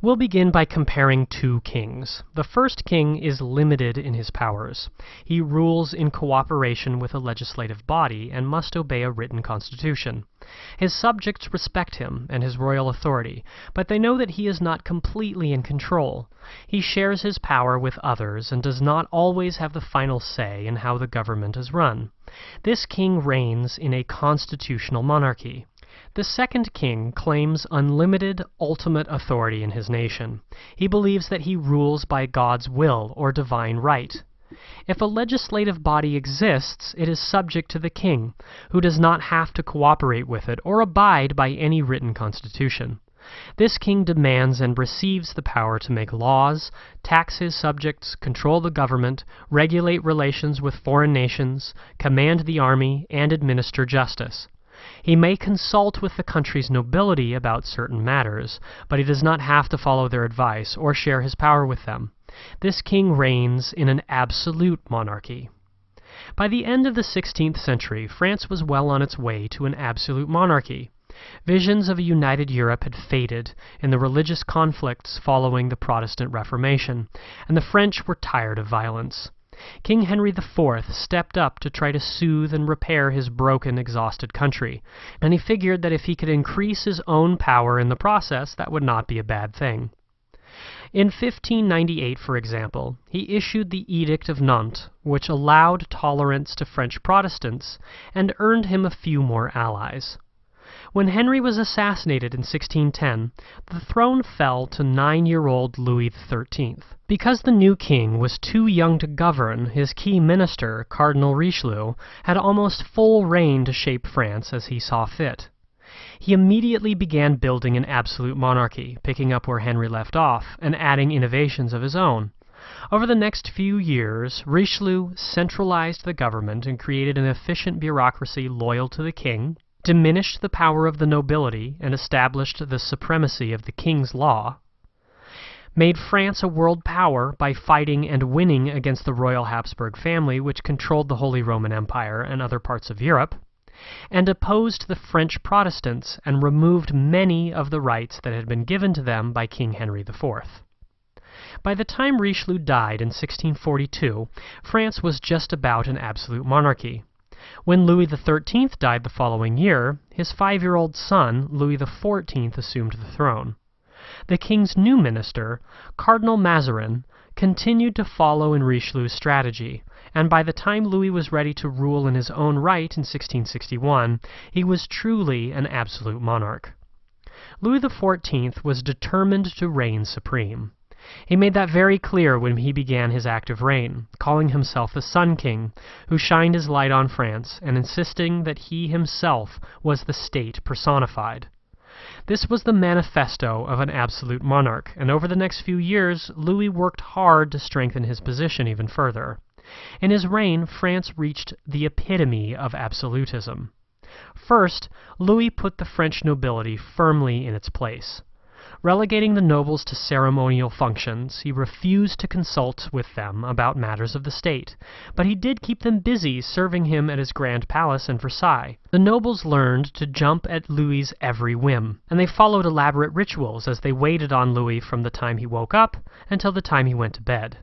We'll begin by comparing two kings. The first king is limited in his powers. He rules in cooperation with a legislative body and must obey a written constitution. His subjects respect him and his royal authority, but they know that he is not completely in control. He shares his power with others and does not always have the final say in how the government is run. This king reigns in a constitutional monarchy. The second king claims unlimited, ultimate authority in his nation. He believes that he rules by God's will or divine right. If a legislative body exists, it is subject to the king, who does not have to cooperate with it or abide by any written constitution. This king demands and receives the power to make laws, tax his subjects, control the government, regulate relations with foreign nations, command the army, and administer justice. He may consult with the country's nobility about certain matters, but he does not have to follow their advice or share his power with them. This king reigns in an absolute monarchy. By the end of the 16th century, France was well on its way to an absolute monarchy. Visions of a united Europe had faded in the religious conflicts following the Protestant Reformation, and the French were tired of violence. King Henry IV stepped up to try to soothe and repair his broken, exhausted country, and he figured that if he could increase his own power in the process, that would not be a bad thing. In 1598, for example, he issued the Edict of Nantes, which allowed tolerance to French Protestants and earned him a few more allies. When Henry was assassinated in 1610, the throne fell to 9-year-old Louis XIII. Because the new king was too young to govern, his key minister, Cardinal Richelieu, had almost full reign to shape France as he saw fit. He immediately began building an absolute monarchy, picking up where Henry left off, and adding innovations of his own. Over the next few years, Richelieu centralized the government and created an efficient bureaucracy loyal to the king, diminished the power of the nobility and established the supremacy of the king's law, made France a world power by fighting and winning against the royal Habsburg family, which controlled the Holy Roman Empire and other parts of Europe, and opposed the French Protestants and removed many of the rights that had been given to them by King Henry IV. By the time Richelieu died in 1642, France was just about an absolute monarchy. When Louis XIII died the following year, his 5-year-old son, Louis XIV, assumed the throne. The king's new minister, Cardinal Mazarin, continued to follow in Richelieu's strategy, and by the time Louis was ready to rule in his own right in 1661, he was truly an absolute monarch. Louis XIV was determined to reign supreme. He made that very clear when he began his active reign, calling himself the Sun King, who shined his light on France and insisting that he himself was the state personified. This was the manifesto of an absolute monarch, and over the next few years, Louis worked hard to strengthen his position even further. In his reign, France reached the epitome of absolutism. First, Louis put the French nobility firmly in its place. Relegating the nobles to ceremonial functions, he refused to consult with them about matters of the state, but he did keep them busy serving him at his grand palace in Versailles. The nobles learned to jump at Louis's every whim, and they followed elaborate rituals as they waited on Louis from the time he woke up until the time he went to bed.